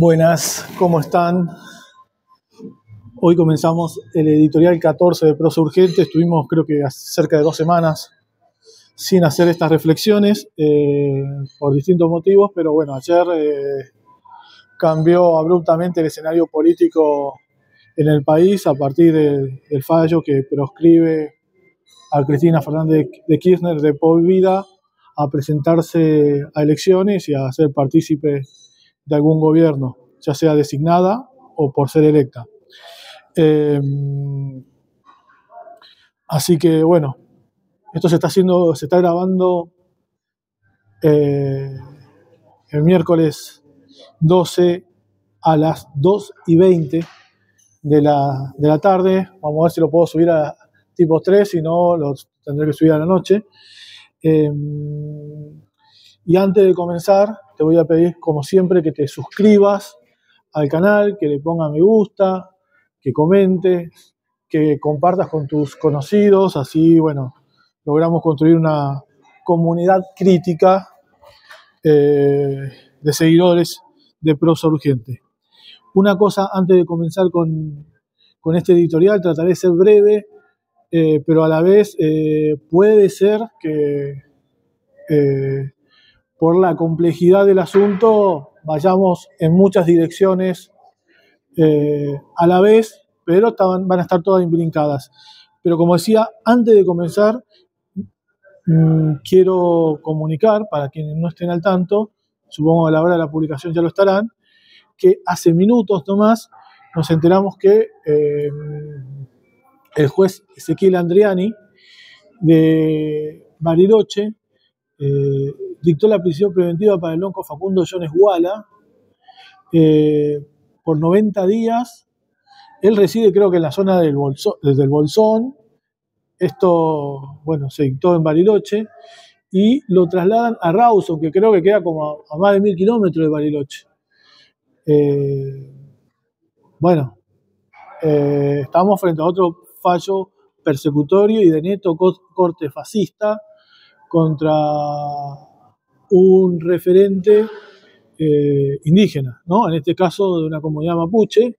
Buenas, ¿cómo están? Hoy comenzamos el editorial 14 de Prosa Urgente. Estuvimos creo que cerca de 2 semanas sin hacer estas reflexiones por distintos motivos, pero bueno, ayer cambió abruptamente el escenario político en el país a partir del fallo que proscribe a Cristina Fernández de Kirchner de por vida a presentarse a elecciones y a ser partícipe de algún gobierno, ya sea designada o por ser electa. Así que bueno, esto se está grabando el miércoles 12 a las 2:20 de la tarde. Vamos a ver si lo puedo subir a tipo 3, si no lo tendré que subir a la noche. Y antes de comenzar, te voy a pedir, como siempre, que te suscribas al canal, que le pongas me gusta, que comentes, que compartas con tus conocidos. Así, bueno, logramos construir una comunidad crítica de seguidores de Prosa Urgente. Una cosa antes de comenzar con este editorial, trataré de ser breve, pero a la vez puede ser que por la complejidad del asunto vayamos en muchas direcciones a la vez, pero van a estar todas imbrincadas. Pero como decía, antes de comenzar, quiero comunicar, para quienes no estén al tanto, supongo que a la hora de la publicación ya lo estarán, que hace minutos nomás nos enteramos que el juez Ezequiel Andriani de Bariloche dictó la prisión preventiva para el lonco Facundo Jones Guala por 90 días. Él reside, creo que en la zona del Bolsón. Esto, bueno, se dictó en Bariloche y lo trasladan a Rawson, que creo que queda como a más de 1000 kilómetros de Bariloche. Bueno, estamos frente a otro fallo persecutorio y de neto corte fascista contra un referente indígena, ¿no? En este caso de una comunidad mapuche,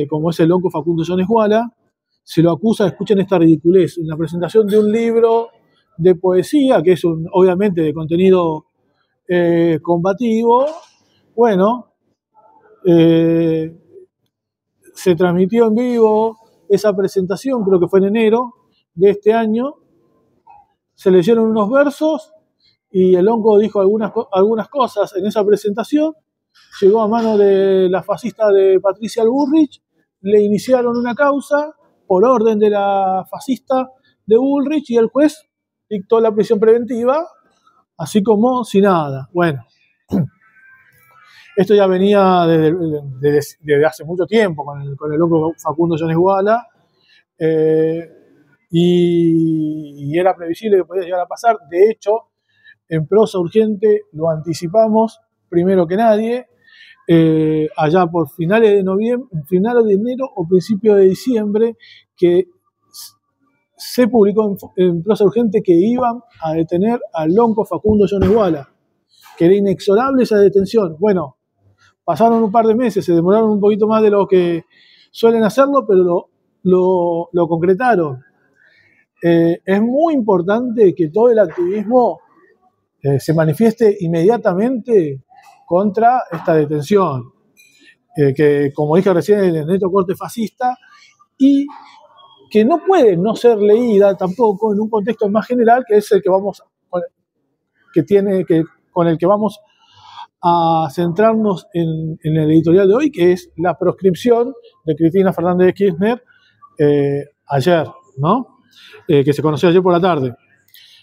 como es el lonco Facundo Jones Guala. Se lo acusa, escuchen esta ridiculez, en la presentación de un libro de poesía, que es obviamente de contenido combativo. Bueno, se transmitió en vivo esa presentación, creo que fue en enero de este año. Se leyeron unos versos y el lonco dijo algunas cosas en esa presentación. Llegó a mano de la fascista de Patricia Bullrich, le iniciaron una causa por orden de la fascista de Bullrich y el juez dictó la prisión preventiva, así como si nada. Bueno, esto ya venía desde hace mucho tiempo con el loco Facundo Jones Guala, y era previsible que podía llegar a pasar. De hecho, en Prosa Urgente lo anticipamos primero que nadie, allá por finales de enero o principios de diciembre, que se publicó en Prosa Urgente que iban a detener al lonco Facundo Jones Guala, que era inexorable esa detención. Bueno, pasaron un par de meses, se demoraron un poquito más de lo que suelen hacerlo, pero lo concretaron. Es muy importante que todo el activismo se manifieste inmediatamente contra esta detención, que como dije recién es de neto corte fascista y que no puede no ser leída tampoco en un contexto más general, que es el con el que vamos a centrarnos en el editorial de hoy, que es la proscripción de Cristina Fernández de Kirchner ayer, ¿no? Que se conoció ayer por la tarde.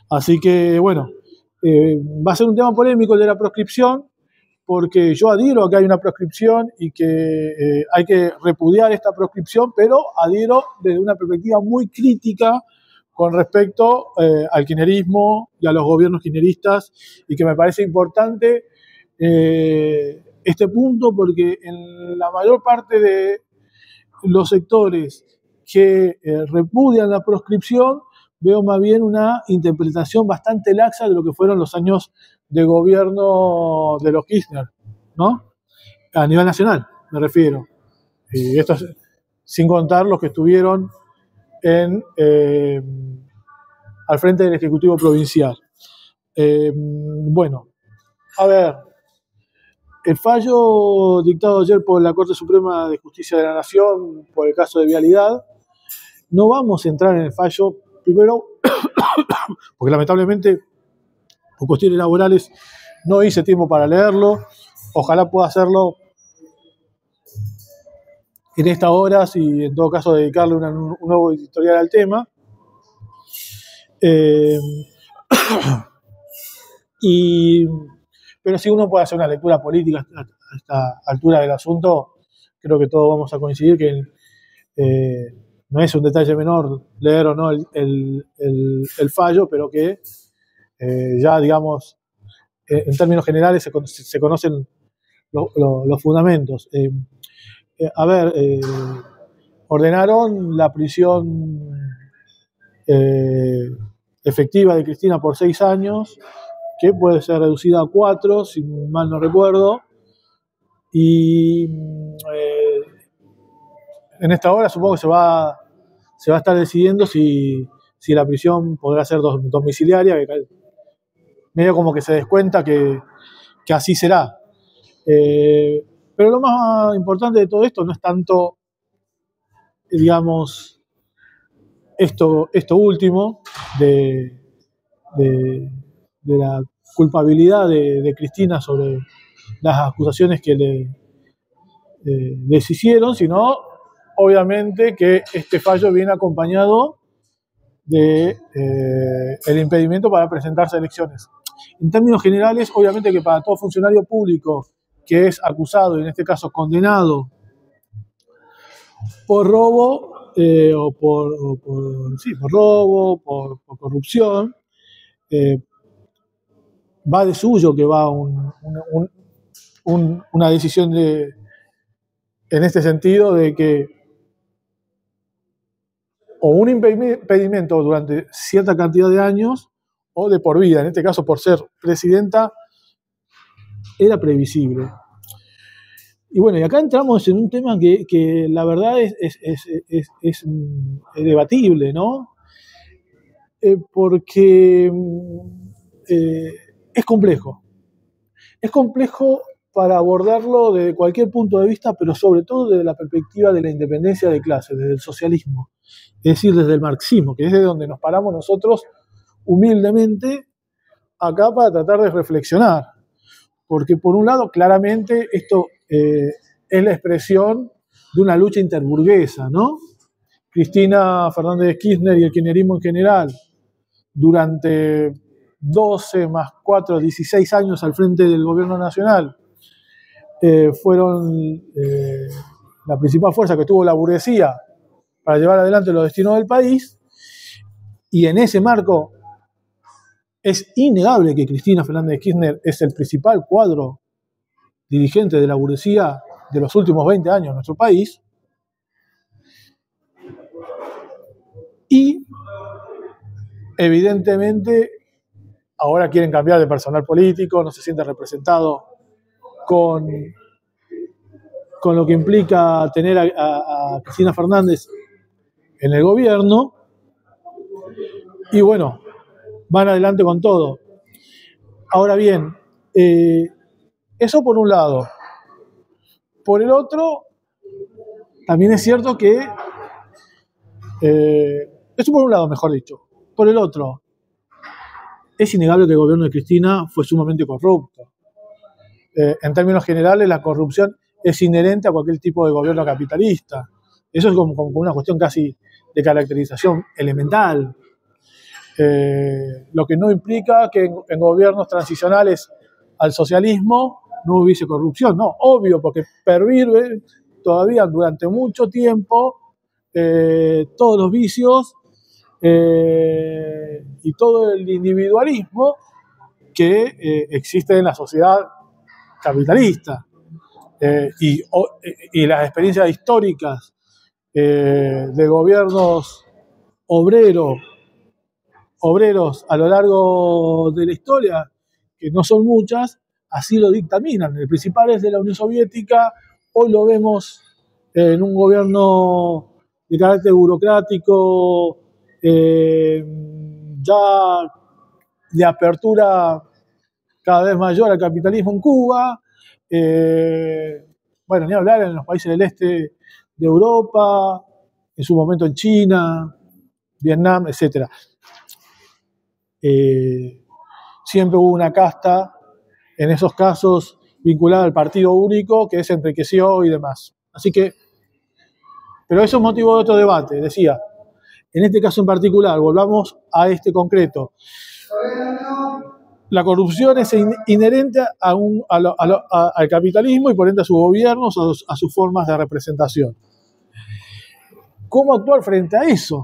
Así que, bueno, va a ser un tema polémico el de la proscripción, porque yo adhiero a que hay una proscripción y que hay que repudiar esta proscripción, pero adhiero desde una perspectiva muy crítica con respecto al kirchnerismo y a los gobiernos kirchneristas, y que me parece importante este punto, porque en la mayor parte de los sectores que repudian la proscripción veo más bien una interpretación bastante laxa de lo que fueron los años de gobierno de los Kirchner, ¿no? a nivel nacional, me refiero. Y esto es sin contar los que estuvieron al frente del Ejecutivo Provincial. Bueno, a ver, el fallo dictado ayer por la Corte Suprema de Justicia de la Nación por el caso de vialidad, no vamos a entrar en el fallo, primero, porque lamentablemente por cuestiones laborales no hice tiempo para leerlo, ojalá pueda hacerlo en estas horas y en todo caso dedicarle un nuevo editorial al tema. Pero si uno puede hacer una lectura política a esta altura del asunto, creo que todos vamos a coincidir que no es un detalle menor leer o no el fallo, pero que ya, digamos, en términos generales se conocen los fundamentos. Ordenaron la prisión efectiva de Cristina por 6 años, que puede ser reducida a 4, si mal no recuerdo, y en esta hora supongo que se va a estar decidiendo si la prisión podrá ser domiciliaria, que medio como que se descuenta que así será. Pero lo más importante de todo esto no es tanto, digamos, esto último de la culpabilidad de Cristina sobre las acusaciones que les hicieron, sino obviamente que este fallo viene acompañado de el impedimento para presentarse a elecciones. En términos generales, obviamente que para todo funcionario público que es acusado, y en este caso condenado, por robo, por robo, por corrupción, va de suyo que va una decisión en este sentido de que o un impedimento durante cierta cantidad de años o de por vida. En este caso, por ser presidenta, era previsible. Y bueno, y acá entramos en un tema que la verdad es debatible, ¿no? Porque es complejo. Es complejo para abordarlo desde cualquier punto de vista, pero sobre todo desde la perspectiva de la independencia de clase, desde el socialismo, es decir, desde el marxismo, que es de donde nos paramos nosotros humildemente acá para tratar de reflexionar. Porque por un lado, claramente, esto es la expresión de una lucha interburguesa, ¿no? Cristina Fernández de Kirchner y el kirchnerismo en general, durante 12 más 4, 16 años al frente del gobierno nacional, fueron la principal fuerza que tuvo la burguesía para llevar adelante los destinos del país, y en ese marco es innegable que Cristina Fernández de Kirchner es el principal cuadro dirigente de la burguesía de los últimos 20 años en nuestro país, y evidentemente ahora quieren cambiar de personal político, no se siente representado con lo que implica tener a Cristina Fernández en el gobierno, y bueno, van adelante con todo. Ahora bien, eso por un lado. Por el otro, también es cierto que, eso por un lado, mejor dicho. Por el otro, es innegable que el gobierno de Cristina fue sumamente corrupto. En términos generales, la corrupción es inherente a cualquier tipo de gobierno capitalista. Eso es como una cuestión casi de caracterización elemental. Lo que no implica que en gobiernos transicionales al socialismo no hubiese corrupción, no, obvio, porque pervive todavía durante mucho tiempo todos los vicios y todo el individualismo que existe en la sociedad capitalista, y las experiencias históricas de gobiernos obreros a lo largo de la historia, que no son muchas, así lo dictaminan. El principal es de la Unión Soviética, hoy lo vemos en un gobierno de carácter burocrático, ya de apertura cada vez mayor al capitalismo en Cuba, bueno, ni hablar en los países del este de Europa, en su momento en China, Vietnam, etc. Siempre hubo una casta, en esos casos, vinculada al partido único, que se enriqueció y demás. Así que, pero eso es motivo de otro debate, decía. En este caso en particular, volvamos a este concreto. La corrupción es inherente al capitalismo y por ende a sus gobiernos, a sus formas de representación. ¿Cómo actuar frente a eso?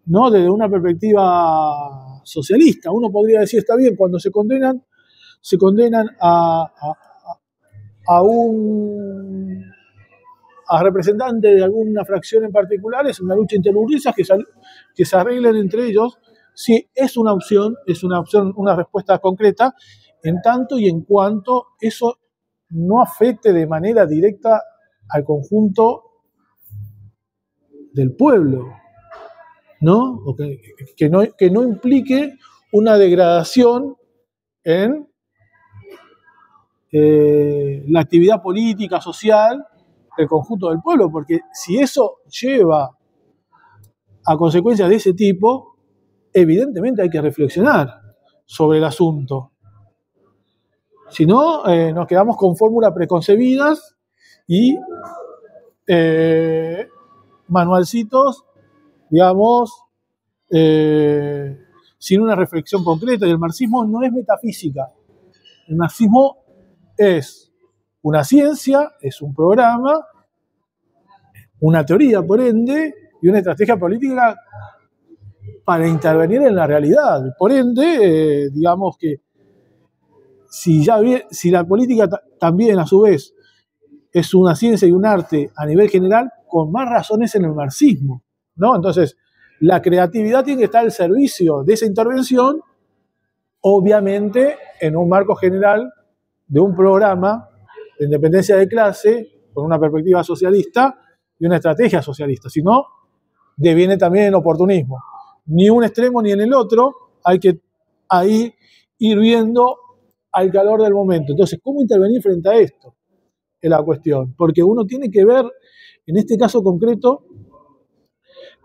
¿No? Desde una perspectiva socialista. Uno podría decir, está bien, cuando se condenan a representantes de alguna fracción en particular, es una lucha interburguesa que se arreglen entre ellos. Sí, es una opción, una respuesta concreta, en tanto y en cuanto eso no afecte de manera directa al conjunto del pueblo, ¿no? O que no implique una degradación en la actividad política, social del conjunto del pueblo, porque si eso lleva a consecuencias de ese tipo, evidentemente hay que reflexionar sobre el asunto. Si no, nos quedamos con fórmulas preconcebidas y manualcitos, digamos, sin una reflexión concreta. Y el marxismo no es metafísica. El marxismo es una ciencia, es un programa, una teoría, por ende, y una estrategia política para intervenir en la realidad. Por ende, digamos que si la política también, a su vez, es una ciencia y un arte a nivel general, con más razones en el marxismo, ¿no? Entonces, la creatividad tiene que estar al servicio de esa intervención, obviamente en un marco general de un programa de independencia de clase, con una perspectiva socialista y una estrategia socialista. Si no, deviene también en oportunismo. Ni un extremo ni en el otro, hay que ahí ir viendo al calor del momento. Entonces, ¿cómo intervenir frente a esto? Es la cuestión. Porque uno tiene que ver, en este caso concreto,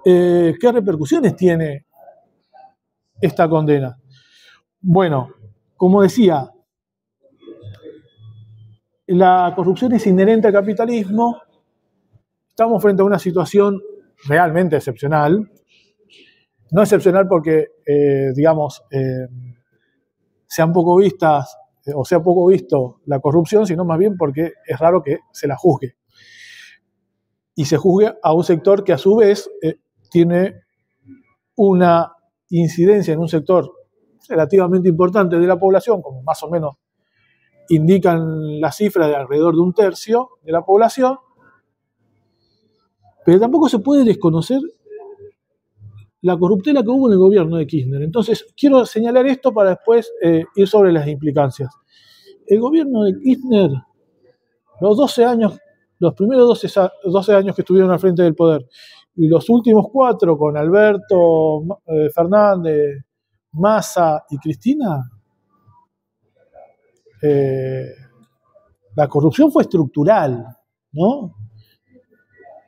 qué repercusiones tiene esta condena. Bueno, como decía, la corrupción es inherente al capitalismo. Estamos frente a una situación realmente excepcional. No excepcional porque, digamos, sea poco visto la corrupción, sino más bien porque es raro que se la juzgue. Y se juzgue a un sector que a su vez tiene una incidencia en un sector relativamente importante de la población, como más o menos indican las cifras de alrededor de 1/3 de la población, pero tampoco se puede desconocer la corruptela que hubo en el gobierno de Kirchner. Entonces, quiero señalar esto para después ir sobre las implicancias. El gobierno de Kirchner, los primeros 12 años que estuvieron al frente del poder, y los últimos 4 con Alberto Fernández, Massa y Cristina, la corrupción fue estructural, ¿no?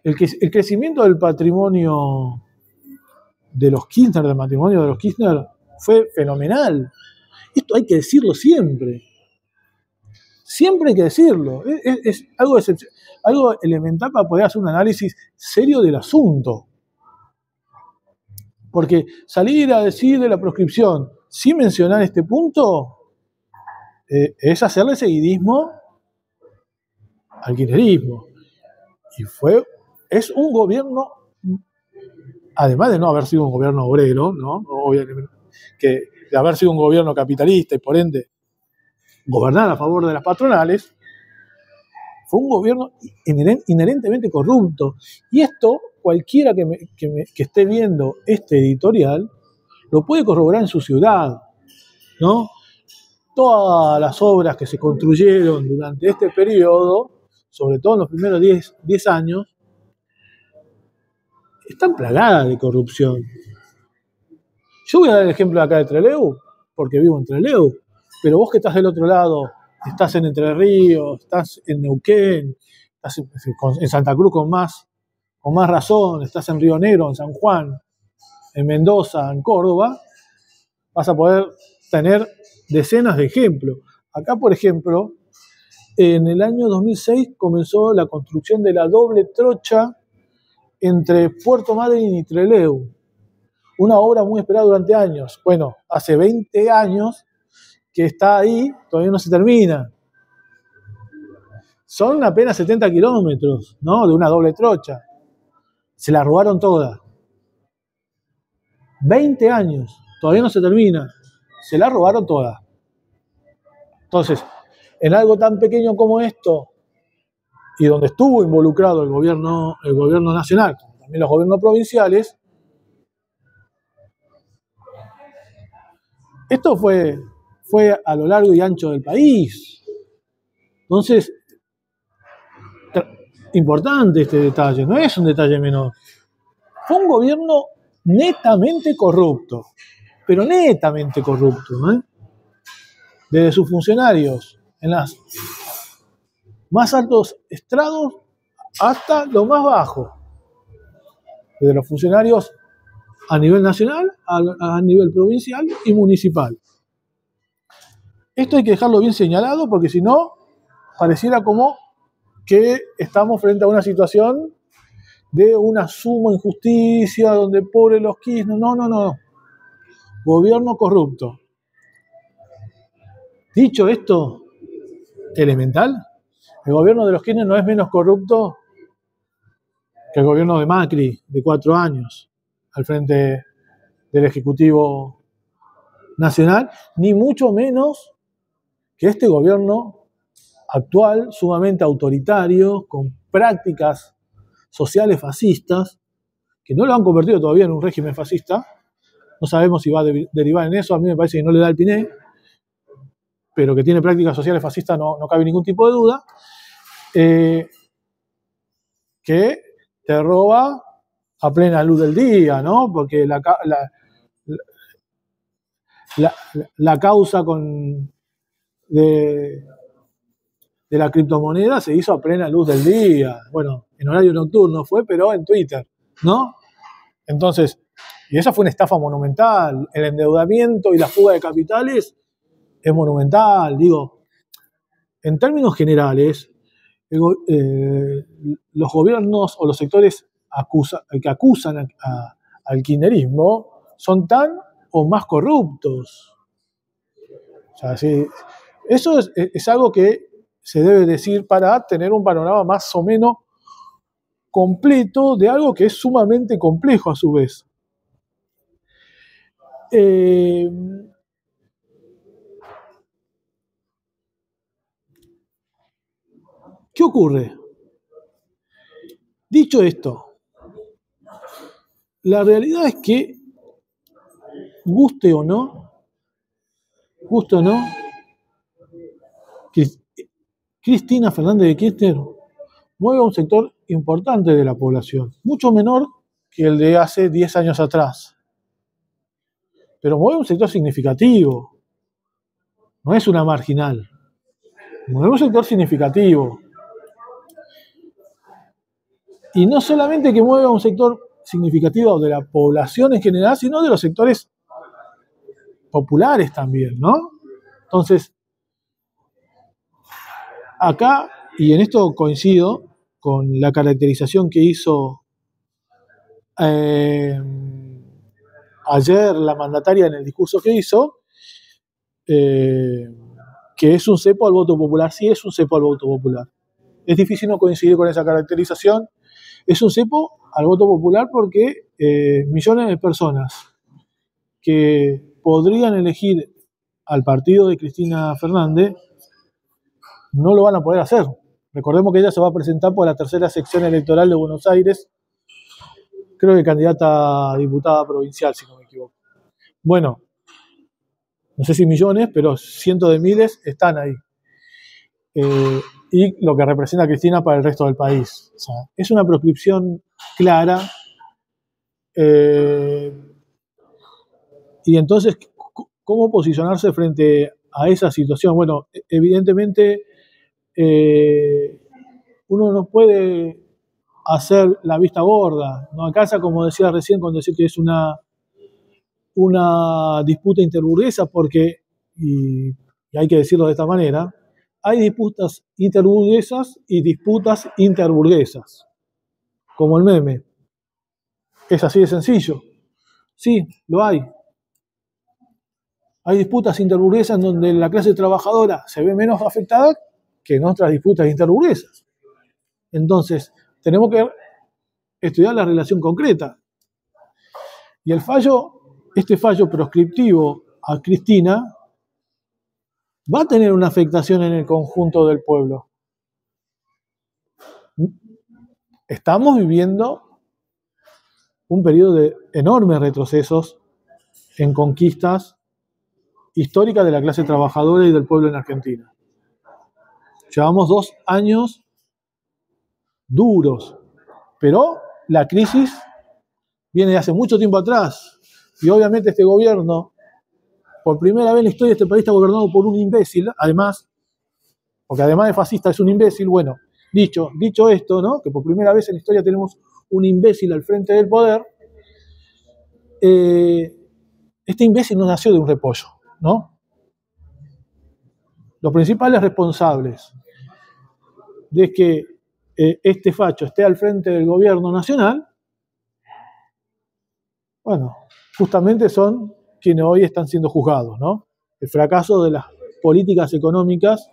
El crecimiento del patrimonio de los Kirchner, del matrimonio de los Kirchner, fue fenomenal. Esto hay que decirlo siempre. Siempre hay que decirlo. Es algo elemental para poder hacer un análisis serio del asunto. Porque salir a decir de la proscripción sin mencionar este punto es hacerle seguidismo al kirchnerismo. Y es un gobierno, además de no haber sido un gobierno obrero, ¿no? Obviamente, que de haber sido un gobierno capitalista y por ende gobernar a favor de las patronales, fue un gobierno inherentemente corrupto. Y esto, cualquiera que esté viendo este editorial, lo puede corroborar en su ciudad, ¿no? todas las obras que se construyeron durante este periodo, sobre todo en los primeros 10 años, están plagadas de corrupción. Yo voy a dar el ejemplo acá de Trelew, porque vivo en Trelew, pero vos que estás del otro lado, estás en Entre Ríos, estás en Neuquén, estás en Santa Cruz con más razón, estás en Río Negro, en San Juan, en Mendoza, en Córdoba, vas a poder tener decenas de ejemplos. Acá, por ejemplo, en el año 2006 comenzó la construcción de la doble trocha entre Puerto Madryn y Trelew. Una obra muy esperada durante años. Bueno, hace 20 años que está ahí, todavía no se termina. Son apenas 70 kilómetros, ¿no? De una doble trocha. Se la robaron toda. 20 años, todavía no se termina. Se la robaron toda. Entonces, en algo tan pequeño como esto, y donde estuvo involucrado el gobierno nacional, como también los gobiernos provinciales, esto fue a lo largo y ancho del país. Entonces, importante este detalle, no es un detalle menor. Fue un gobierno netamente corrupto, pero netamente corrupto, ¿eh? Desde sus funcionarios en los más altos estrados hasta lo más bajo, desde los funcionarios a nivel nacional, a nivel provincial y municipal. Esto hay que dejarlo bien señalado porque si no, pareciera como que estamos frente a una situación de una suma injusticia, donde pobres los Kirchner. No. Gobierno corrupto. Dicho esto, elemental, el gobierno de los Kirchner no es menos corrupto que el gobierno de Macri, de 4 años, al frente del Ejecutivo Nacional, ni mucho menos que este gobierno actual, sumamente autoritario, con prácticas sociales fascistas, que no lo han convertido todavía en un régimen fascista. No sabemos si va a derivar en eso, a mí me parece que no le da el piné, pero que tiene prácticas sociales fascistas no cabe ningún tipo de duda, que te roba a plena luz del día, ¿no? Porque la causa de la criptomoneda se hizo a plena luz del día. Bueno, en horario nocturno fue, pero en Twitter, ¿no? Entonces, y esa fue una estafa monumental. El endeudamiento y la fuga de capitales es monumental. Digo, en términos generales, los gobiernos o los sectores que acusan al kirchnerismo son tan o más corruptos. O sea, sí, eso es algo que se debe decir para tener un panorama más o menos completo de algo que es sumamente complejo a su vez. ¿Qué ocurre? Dicho esto, la realidad es que, guste o no, Cristina Fernández de Kirchner mueve a un sector importante de la población, mucho menor que el de hace 10 años atrás. Pero mueve un sector significativo, no es una marginal, mueve un sector significativo. Y no solamente que mueva un sector significativo de la población en general, sino de los sectores populares también, ¿no? Entonces, acá, y en esto coincido con la caracterización que hizo ayer la mandataria en el discurso que hizo, que es un cepo al voto popular. Sí, es un cepo al voto popular. Es difícil no coincidir con esa caracterización. Es un cepo al voto popular porque millones de personas que podrían elegir al partido de Cristina Fernández no lo van a poder hacer. Recordemos que ella se va a presentar por la tercera sección electoral de Buenos Aires, creo que candidata a diputada provincial, si no me equivoco. Bueno, no sé si millones, pero cientos de miles están ahí. Y lo que representa Cristina para el resto del país. O sea, es una proscripción clara. Y entonces, ¿cómo posicionarse frente a esa situación? Bueno, evidentemente uno no puede hacer la vista gorda. No alcanza, como decía recién, con decir que es una disputa interburguesa, porque, y hay que decirlo de esta manera, hay disputas interburguesas y disputas interburguesas, como el meme. Es así de sencillo. Sí, lo hay. Hay disputas interburguesas en donde la clase trabajadora se ve menos afectada que en otras disputas interburguesas. Entonces, tenemos que estudiar la relación concreta. Y el fallo, este fallo proscriptivo a Cristina, va a tener una afectación en el conjunto del pueblo. Estamos viviendo un periodo de enormes retrocesos en conquistas históricas de la clase trabajadora y del pueblo en Argentina. Llevamos 2 años duros, pero la crisis viene de hace mucho tiempo atrás y obviamente este gobierno, por primera vez en la historia de este país, está gobernado por un imbécil, además, porque además de fascista es un imbécil. Bueno, dicho esto, ¿no? Que por primera vez en la historia tenemos un imbécil al frente del poder, este imbécil no nació de un repollo, ¿no? Los principales responsables de que este facho esté al frente del gobierno nacional, bueno, justamente son quienes hoy están siendo juzgados, ¿no? El fracaso de las políticas económicas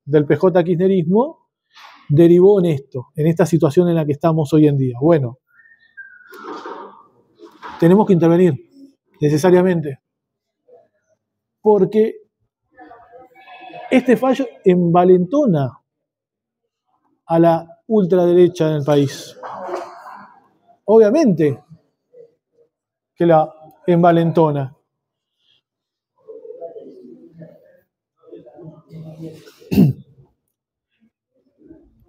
del PJ kirchnerismo derivó en esto, en esta situación en la que estamos hoy en día. Bueno, tenemos que intervenir necesariamente, porque este fallo envalentona a la ultraderecha en el país. Obviamente que la envalentona.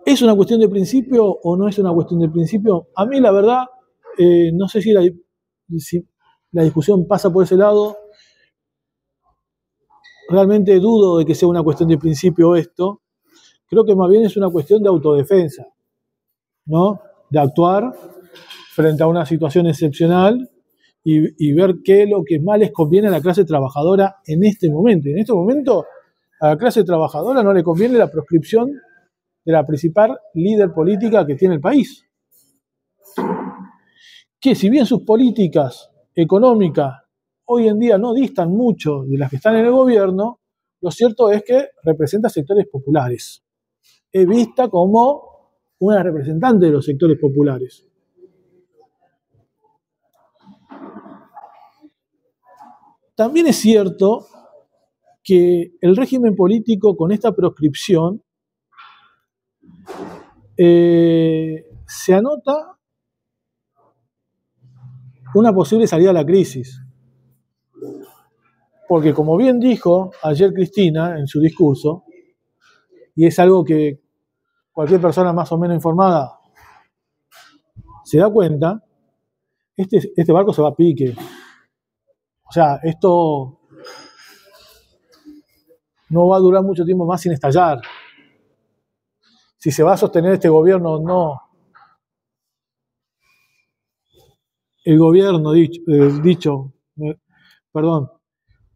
¿Es una cuestión de principio o no es una cuestión de principio? A mí la verdad, no sé si la discusión pasa por ese lado. Realmente dudo de que sea una cuestión de principio esto. Creo que más bien es una cuestión de autodefensa, ¿no? De actuar frente a una situación excepcional y ver qué es lo que más les conviene a la clase trabajadora en este momento. En este momento a la clase trabajadora no le conviene la proscripción de la principal líder política que tiene el país. Que si bien sus políticas económicas hoy en día no distan mucho de las que están en el gobierno, lo cierto es que representa sectores populares. Es vista como una representante de los sectores populares. También es cierto que el régimen político con esta proscripción se anota una posible salida a la crisis. Porque como bien dijo ayer Cristina en su discurso, y es algo que cualquier persona más o menos informada se da cuenta, este barco se va a pique. O sea, esto no va a durar mucho tiempo más sin estallar. Si se va a sostener este gobierno o no. El gobierno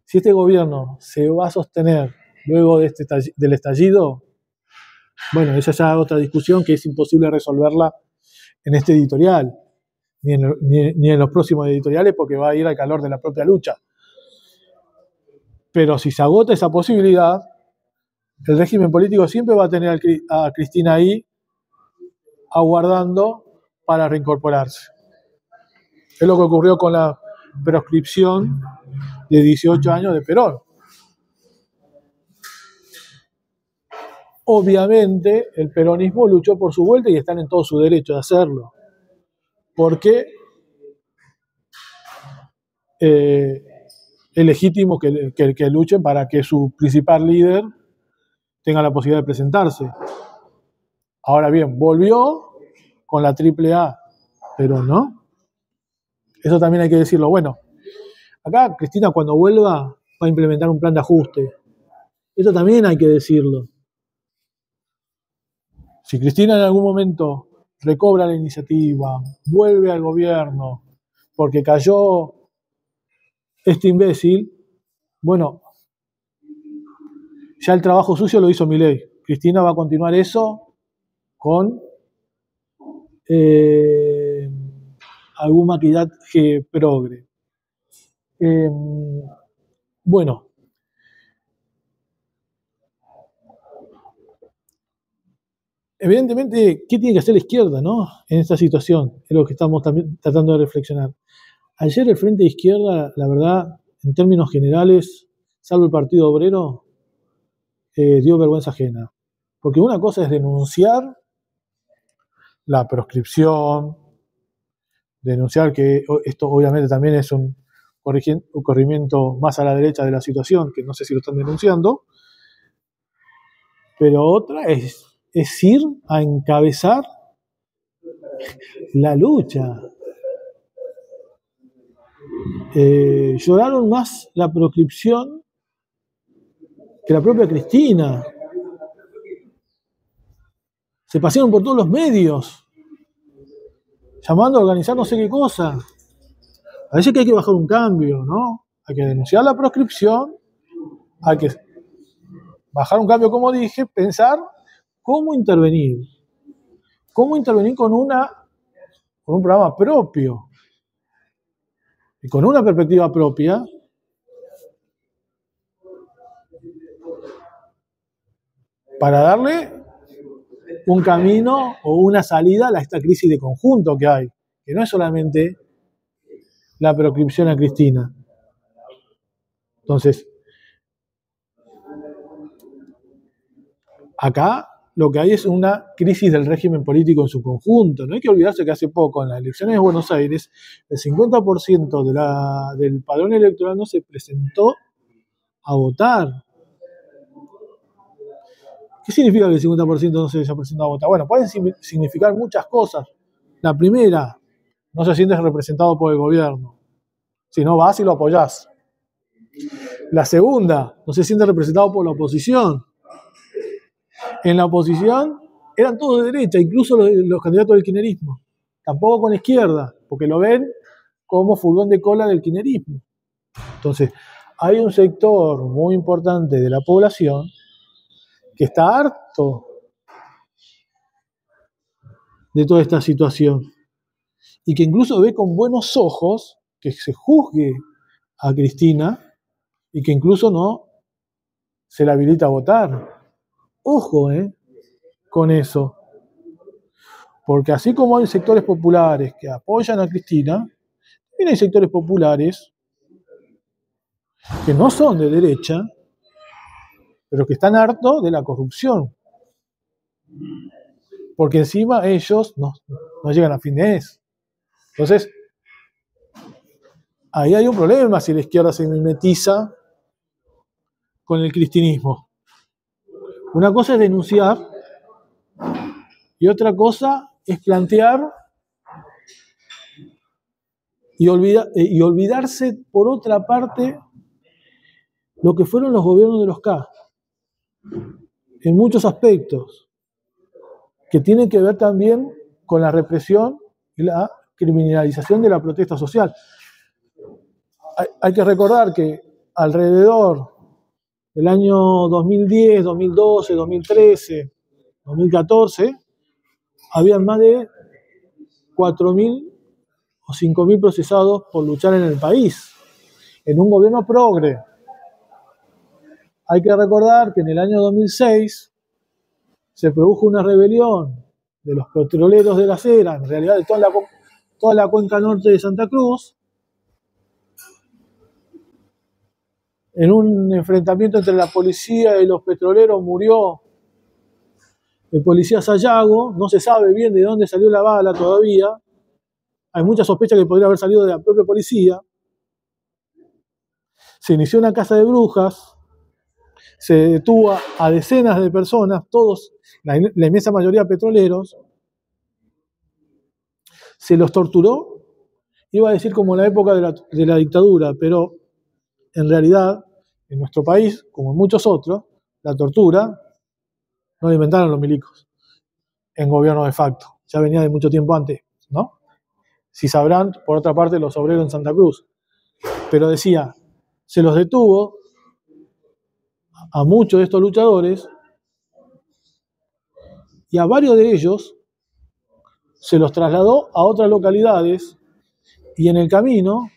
si este gobierno se va a sostener luego de del estallido, bueno, esa ya es otra discusión que es imposible resolverla en este editorial, ni en los próximos editoriales, porque va a ir al calor de la propia lucha. Pero si se agota esa posibilidad, el régimen político siempre va a tener a Cristina ahí aguardando para reincorporarse. Es lo que ocurrió con la proscripción de 18 años de Perón. Obviamente el peronismo luchó por su vuelta y están en todo su derecho de hacerlo. Porque es legítimo que luchen para que su principal líder tenga la posibilidad de presentarse. Ahora bien, volvió con la AAA, pero no. Eso también hay que decirlo. Bueno, acá Cristina cuando vuelva va a implementar un plan de ajuste. Eso también hay que decirlo. Si Cristina en algún momento recobra la iniciativa, vuelve al gobierno, porque cayó este imbécil, bueno, ya el trabajo sucio lo hizo Milei. Cristina va a continuar eso con algún maquillaje progre. Bueno, evidentemente, ¿qué tiene que hacer la izquierda, no? En esta situación, es lo que estamos también tratando de reflexionar. Ayer el Frente de Izquierda, la verdad, en términos generales, salvo el Partido Obrero, dio vergüenza ajena. Porque una cosa es denunciar la proscripción, denunciar que esto obviamente también es un corrimiento más a la derecha de la situación, que no sé si lo están denunciando, pero otra es ir a encabezar la lucha. Lloraron más la proscripción que la propia Cristina. Se pasearon por todos los medios, llamando a organizar no sé qué cosa. Parece que hay que bajar un cambio, ¿no? Hay que denunciar la proscripción, hay que bajar un cambio, como dije, pensar cómo intervenir con un programa propio y con una perspectiva propia, para darle un camino o una salida a esta crisis de conjunto que hay, que no es solamente la proscripción a Cristina. Entonces, acá lo que hay es una crisis del régimen político en su conjunto. No hay que olvidarse que hace poco, en las elecciones de Buenos Aires, el 50% del padrón electoral no se presentó a votar. ¿Qué significa que el 50% no se haya presentado a votar? Bueno, pueden significar muchas cosas. La primera, no se sientes representado por el gobierno. Si no, vas y lo apoyás. La segunda, no se siente representado por la oposición. En la oposición eran todos de derecha, incluso los candidatos del kirchnerismo. Tampoco con la izquierda, porque lo ven como furgón de cola del kirchnerismo. Entonces, hay un sector muy importante de la población que está harto de toda esta situación y que incluso ve con buenos ojos que se juzgue a Cristina y que incluso no se le habilita a votar. Ojo, con eso. Porque así como hay sectores populares que apoyan a Cristina, también hay sectores populares que no son de derecha, pero que están hartos de la corrupción. Porque encima ellos no llegan a fin de mes. Entonces, ahí hay un problema si la izquierda se mimetiza con el cristinismo. Una cosa es denunciar y otra cosa es plantear y olvidarse, por otra parte, lo que fueron los gobiernos de los K, en muchos aspectos, que tienen que ver también con la represión y la criminalización de la protesta social. Hay que recordar que alrededor del año 2010, 2012, 2013, 2014, habían más de 4.000 o 5.000 procesados por luchar en el país, en un gobierno progre. Hay que recordar que en el año 2006 se produjo una rebelión de los petroleros de la Cera, en realidad de toda la cuenca norte de Santa Cruz, en un enfrentamiento entre la policía y los petroleros murió el policía Sayago, no se sabe bien de dónde salió la bala todavía, hay mucha sospecha que podría haber salido de la propia policía. Se inició una casa de brujas, se detuvo a decenas de personas, todos, la inmensa mayoría petroleros, se los torturó, iba a decir como en la época de la dictadura, pero en realidad, en nuestro país, como en muchos otros, la tortura no la inventaron los milicos en gobierno de facto, ya venía de mucho tiempo antes, ¿no? Si sabrán, por otra parte, los obreros en Santa Cruz. Pero decía, se los detuvo a muchos de estos luchadores y a varios de ellos se los trasladó a otras localidades y en el camino,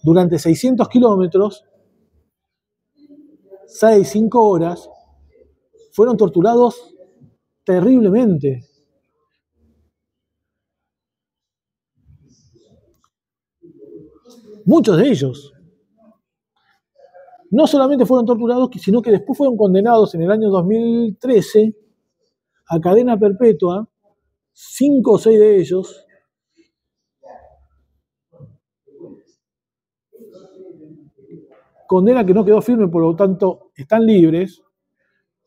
durante 600 kilómetros, 5 horas, fueron torturados terriblemente. Muchos de ellos no solamente fueron torturados, sino que después fueron condenados en el año 2013 a cadena perpetua, 5 o 6 de ellos, condena que no quedó firme, por lo tanto están libres,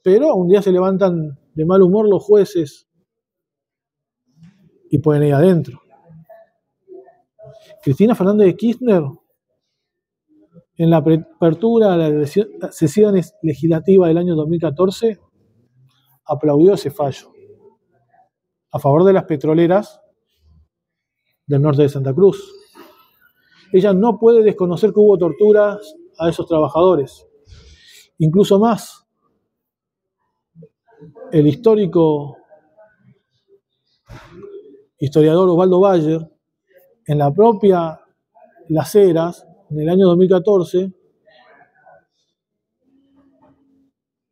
pero un día se levantan de mal humor los jueces y pueden ir adentro. Cristina Fernández de Kirchner, en la apertura de las sesiones legislativas del año 2014, aplaudió ese fallo a favor de las petroleras del norte de Santa Cruz. Ella no puede desconocer que hubo torturas a esos trabajadores. Incluso más, el historiador Osvaldo Bayer, en la propia Las Heras, en el año 2014,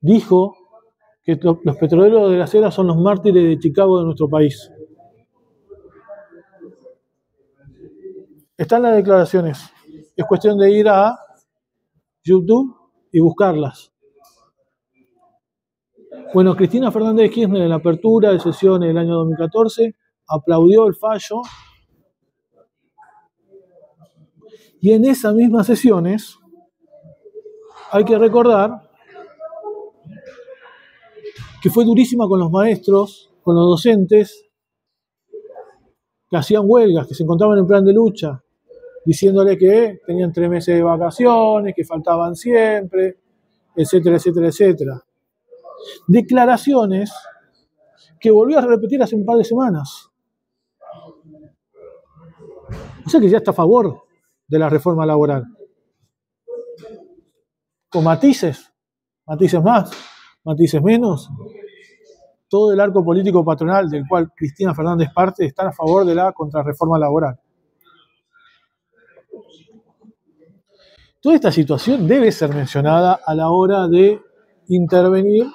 dijo que los petroleros de Las Heras son los mártires de Chicago de nuestro país. Están las declaraciones. Es cuestión de ir a YouTube y buscarlas. Bueno, Cristina Fernández de Kirchner, en la apertura de sesiones del año 2014, aplaudió el fallo y en esas mismas sesiones hay que recordar que fue durísima con los maestros, con los docentes que hacían huelgas, que se encontraban en plan de lucha, diciéndole que tenían 3 meses de vacaciones, que faltaban siempre, etcétera, etcétera, etcétera. Declaraciones que volvió a repetir hace un par de semanas. O sea que ya está a favor de la reforma laboral. Con matices más, matices menos. Todo el arco político patronal del cual Cristina Fernández parte está a favor de la contrarreforma laboral. Toda esta situación debe ser mencionada a la hora de intervenir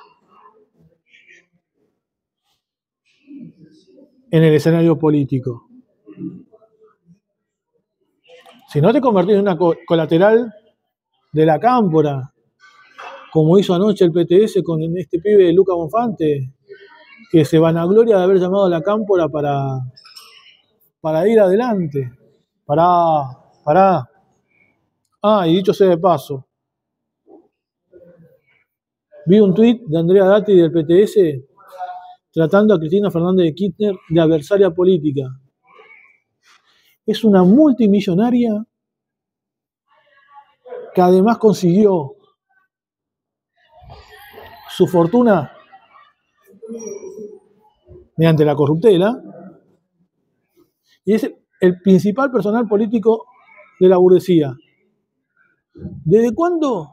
en el escenario político. Si no te convertís en una colateral de la cámpora, como hizo anoche el PTS con este pibe de Luca Bonfante, que se vanagloria de haber llamado a la cámpora para ir adelante. Pará. Ah, y dicho sea de paso, vi un tuit de Andrea Dati del PTS tratando a Cristina Fernández de Kirchner de adversaria política. Es una multimillonaria que además consiguió su fortuna mediante la corruptela y es el principal personal político de la burguesía. ¿Desde cuándo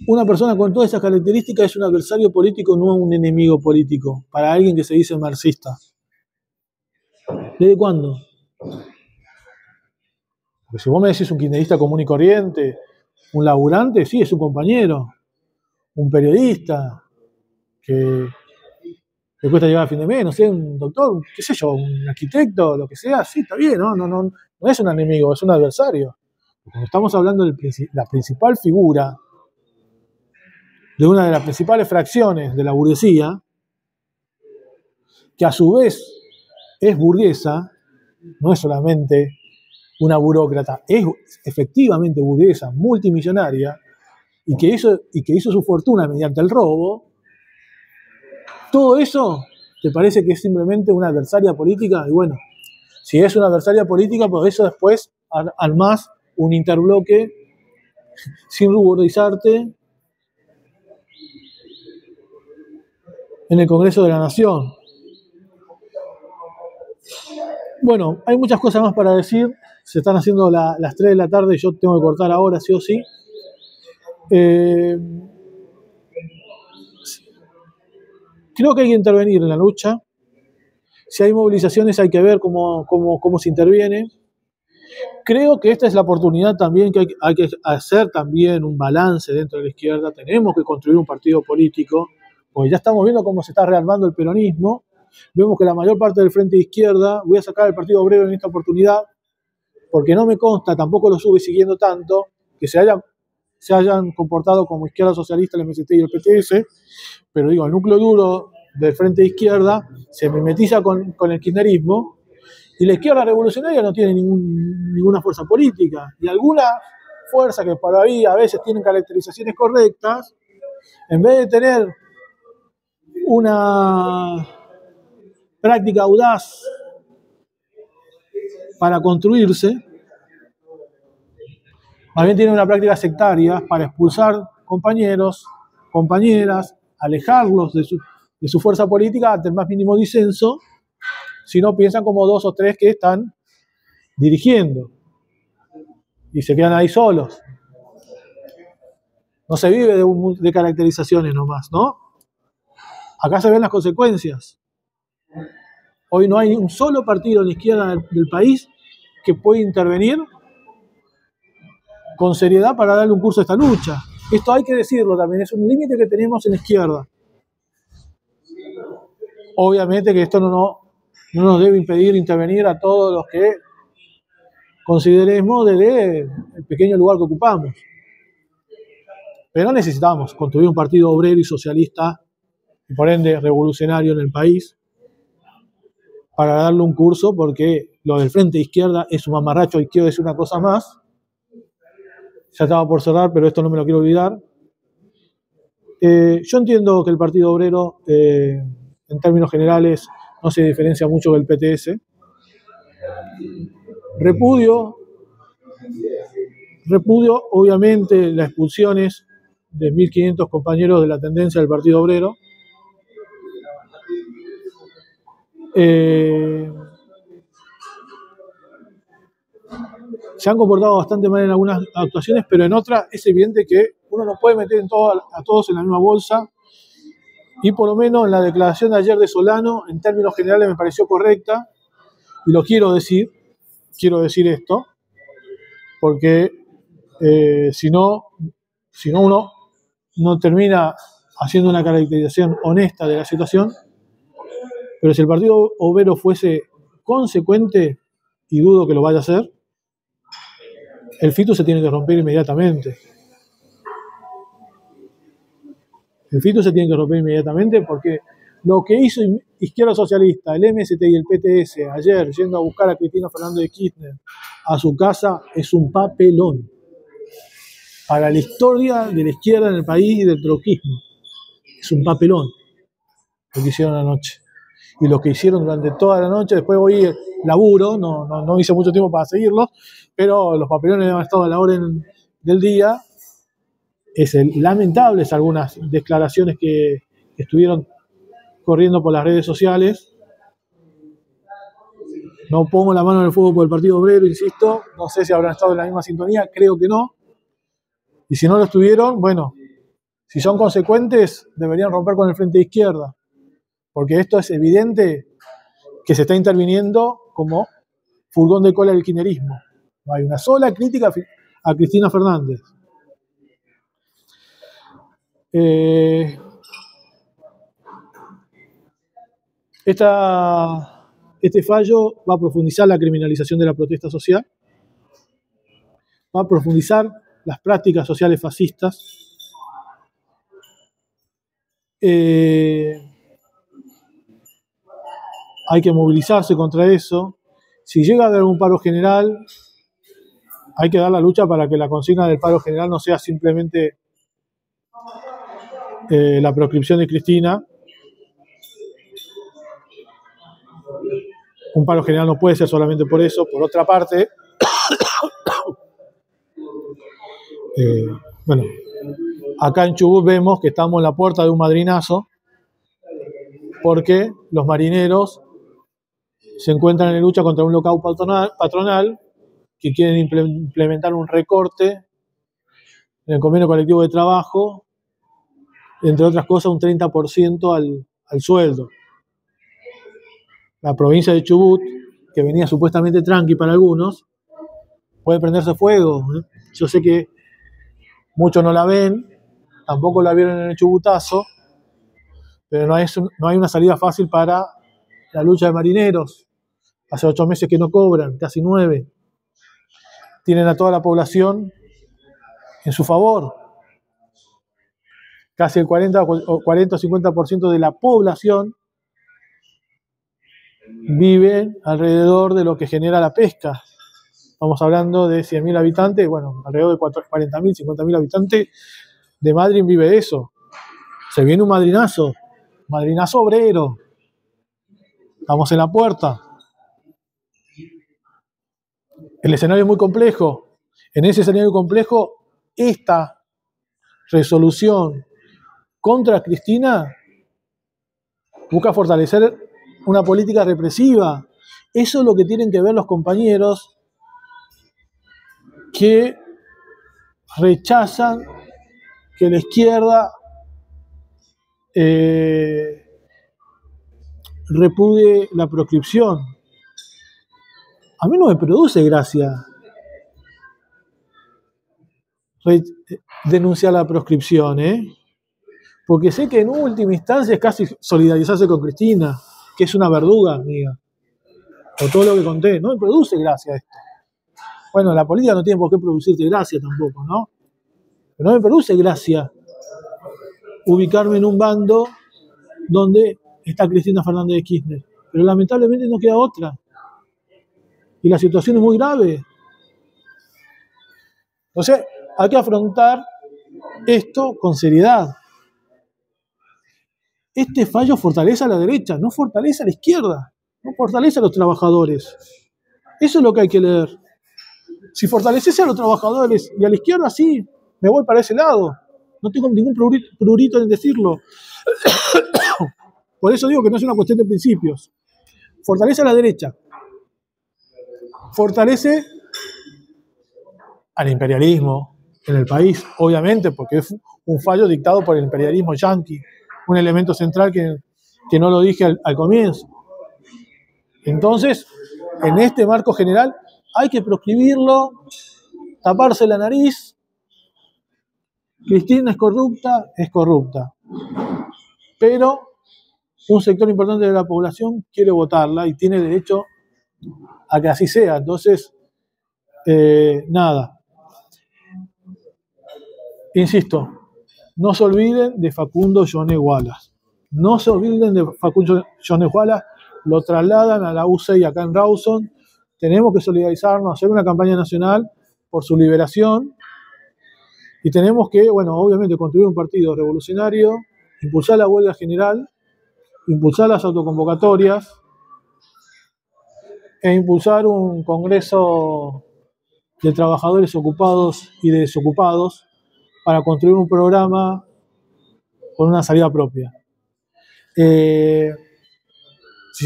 una persona con todas esas características es un adversario político, no un enemigo político, para alguien que se dice marxista? ¿Desde cuándo? Porque si vos me decís un kirchnerista común y corriente, un laburante, sí, es un compañero, un periodista, que le cuesta llegar a fin de mes, no sé, un doctor, qué sé yo, un arquitecto, lo que sea, sí, está bien, no es un enemigo, es un adversario. Cuando estamos hablando de la principal figura de una de las principales fracciones de la burguesía, que a su vez es burguesa, no es solamente una burócrata es efectivamente burguesa, multimillonaria, y que hizo su fortuna mediante el robo, todo eso te parece que es simplemente una adversaria política. Y bueno, si es una adversaria política, pues eso después armás un interbloque sin ruborizarte en el Congreso de la Nación. Bueno, hay muchas cosas más para decir. Se están haciendo las 3 de la tarde y yo tengo que cortar ahora, sí o sí. Creo que hay que intervenir en la lucha. Si hay movilizaciones hay que ver cómo se interviene. Creo que esta es la oportunidad también que hay que hacer también un balance dentro de la izquierda. Tenemos que construir un partido político, porque ya estamos viendo cómo se está rearmando el peronismo. Vemos que la mayor parte del frente de izquierda, voy a sacar al Partido Obrero en esta oportunidad, porque no me consta, tampoco lo sube siguiendo tanto, que se hayan comportado como izquierda socialista el MST y el PTS, pero digo, el núcleo duro del frente de izquierda se mimetiza con el kirchnerismo, y la izquierda revolucionaria no tiene ninguna fuerza política, y alguna fuerza que por ahí a veces tienen caracterizaciones correctas, en vez de tener una práctica audaz para construirse, más bien tienen una práctica sectaria para expulsar compañeros, compañeras, alejarlos de su fuerza política ante el más mínimo disenso, si no piensan como 2 o 3 que están dirigiendo y se quedan ahí solos. No se vive de caracterizaciones nomás, ¿no? Acá se ven las consecuencias. Hoy no hay un solo partido en la izquierda del país que pueda intervenir con seriedad para darle un curso a esta lucha. Esto hay que decirlo también, es un límite que tenemos en la izquierda. Obviamente que esto no nos debe impedir intervenir a todos los que consideremos desde el pequeño lugar que ocupamos. Pero necesitamos construir un partido obrero y socialista, y por ende revolucionario en el país, para darle un curso, porque lo del frente de izquierda es un mamarracho, y quiero decir una cosa más. Ya estaba por cerrar, pero esto no me lo quiero olvidar. Yo entiendo que el Partido Obrero, en términos generales, no se diferencia mucho del PTS. Repudio obviamente las expulsiones de 1.500 compañeros de la tendencia del Partido Obrero. Se han comportado bastante mal en algunas actuaciones, pero en otras es evidente que uno no puede meter a todos en la misma bolsa, y por lo menos en la declaración de ayer de Solano, en términos generales me pareció correcta, y lo quiero decir esto, porque si no uno no termina haciendo una caracterización honesta de la situación. Pero si el Partido Obrero fuese consecuente, y dudo que lo vaya a hacer, el FITU se tiene que romper inmediatamente. El FITU se tiene que romper inmediatamente, porque lo que hizo Izquierda Socialista, el MST y el PTS ayer, yendo a buscar a Cristina Fernández de Kirchner a su casa, es un papelón para la historia de la izquierda en el país y del troquismo. Es un papelón lo que hicieron anoche. Y lo que hicieron durante toda la noche. Después voy al laburo, no hice mucho tiempo para seguirlos, pero los papelones han estado a la orden del día. Lamentables algunas declaraciones que estuvieron corriendo por las redes sociales. No pongo la mano en el fuego por el Partido Obrero, insisto, no sé si habrán estado en la misma sintonía, creo que no. Y si no lo estuvieron, bueno, si son consecuentes, deberían romper con el frente de izquierda, porque esto es evidente que se está interviniendo como furgón de cola del kirchnerismo. No hay una sola crítica a Cristina Fernández. Este fallo va a profundizar la criminalización de la protesta social, va a profundizar las prácticas sociales fascistas. Hay que movilizarse contra eso. Si llega a haber un paro general, hay que dar la lucha para que la consigna del paro general no sea simplemente la proscripción de Cristina. Un paro general no puede ser solamente por eso. Por otra parte, bueno, acá en Chubut vemos que estamos en la puerta de un madrinazo porque los marineros se encuentran en lucha contra un lockout patronal que quieren implementar un recorte en el convenio colectivo de trabajo, entre otras cosas un 30% al sueldo. La provincia de Chubut, que venía supuestamente tranqui para algunos, puede prenderse fuego. Yo sé que muchos no la ven, tampoco la vieron en el Chubutazo, pero no hay una salida fácil para la lucha de marineros. Hace 8 meses que no cobran, casi 9. Tienen a toda la población en su favor. Casi el 40 o 50% de la población vive alrededor de lo que genera la pesca. Estamos hablando de 100.000 habitantes, bueno, alrededor de 40.000, 50.000 habitantes. De Madryn vive eso. Se viene un madrinazo obrero. Estamos en la puerta. El escenario es muy complejo. En ese escenario complejo, esta resolución contra Cristina busca fortalecer una política represiva. Eso es lo que tienen que ver los compañeros que rechazan que la izquierda repudie la proscripción. A mí no me produce gracia denunciar la proscripción, porque sé que en última instancia es casi solidarizarse con Cristina, que es una verduga, amiga, o todo lo que conté. No me produce gracia esto. Bueno, la política no tiene por qué producirte gracia tampoco, ¿no? Pero no me produce gracia ubicarme en un bando donde está Cristina Fernández de Kirchner. Pero lamentablemente no queda otra. Y la situación es muy grave. Entonces, hay que afrontar esto con seriedad. Este fallo fortalece a la derecha, no fortalece a la izquierda, no fortalece a los trabajadores. Eso es lo que hay que leer. Si fortaleciese a los trabajadores y a la izquierda, sí, me voy para ese lado. No tengo ningún prurito en decirlo. Por eso digo que no es una cuestión de principios. Fortalece a la derecha. Fortalece al imperialismo en el país, obviamente, porque es un fallo dictado por el imperialismo yanqui, un elemento central que no lo dije al comienzo. Entonces, en este marco general, hay que proscribirlo, taparse la nariz. Cristina es corrupta. Pero un sector importante de la población quiere votarla y tiene derecho a que así sea. Entonces, nada. Insisto, no se olviden de Facundo Yone Wallace. No se olviden de Facundo Yone Wallace. Lo trasladan a la UCEI acá en Rawson. Tenemos que solidarizarnos, hacer una campaña nacional por su liberación. Y tenemos que, bueno, obviamente construir un partido revolucionario, impulsar la huelga general, impulsar las autoconvocatorias e impulsar un congreso de trabajadores ocupados y de desocupados para construir un programa con una salida propia. Si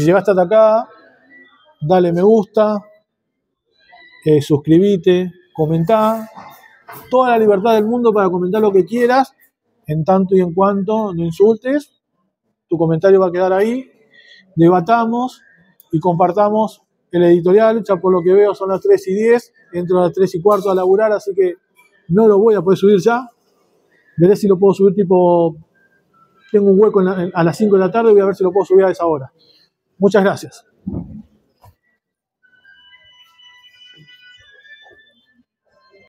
llegaste hasta acá, dale me gusta, suscribite, comentá. Toda la libertad del mundo para comentar lo que quieras, en tanto y en cuanto no insultes. Tu comentario va a quedar ahí. Debatamos y compartamos el editorial. Ya por lo que veo son las 3:10, entro a las 3:15 a laburar, así que no lo voy a poder subir ya. Veré si lo puedo subir tipo... Tengo un hueco a las 5 de la tarde, voy a ver si lo puedo subir a esa hora. Muchas gracias.